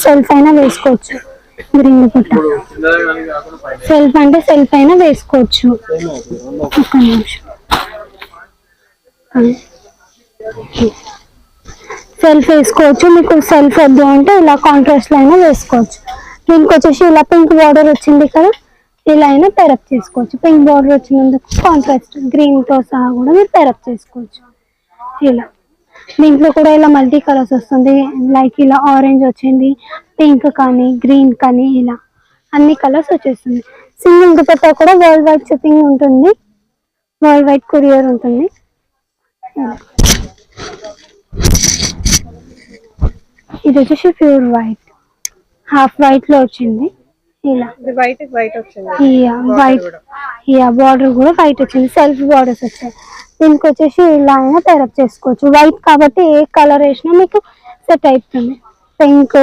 Self అయినా వేసుకోవచ్చు. Green dupatta self అంటే సెల్ఫ్ అయినా వేసుకోవచ్చు. ఒక్క నిమిషం. సెల్ఫ్ వేసుకోవచ్చు. మీకు సెల్ఫ్ వద్దు అంటే ఇలా కాంట్రాస్ట్ లో అయినా వేసుకోవచ్చు. దీనికి వచ్చేసి ఇలా పింక్ బార్డర్ వచ్చింది కదా, ఇలా అయినా పేరప్ చేసుకోవచ్చు. పింక్ బార్డర్ వచ్చినందుకు కాంట్రాస్ట్ గ్రీన్ తో సహా కూడా మీరు పేరప్ చేసుకోవచ్చు. ఇలా దీంట్లో కూడా ఇలా మల్టీ కలర్స్ వస్తుంది. లైక్ ఇలా ఆరెంజ్ వచ్చింది, పింక్ కానీ గ్రీన్ కానీ ఇలా అన్ని కలర్స్ వచ్చేస్తుంది. సింగిల్ దుపట్టా కూడా వరల్డ్ వైడ్ షిప్పింగ్ ఉంటుంది, వరల్డ్ వైడ్ కొరియర్ ఉంటుంది. ఇది వచ్చేసి ప్యూర్ వైట్, హాఫ్ వైట్ లో వచ్చింది. ఇలా వైట్ వచ్చింది. వైట్ బార్డర్ కూడా వైట్ వచ్చింది. సెల్ఫ్ బార్డర్స్ వచ్చాయి. దీనికి వచ్చేసి ఇలా అయినా పేరప్ చేసుకోవచ్చు. వైట్ కాబట్టి ఏ కలర్ వేసినా మీకు సెట్ అవుతుంది. పింక్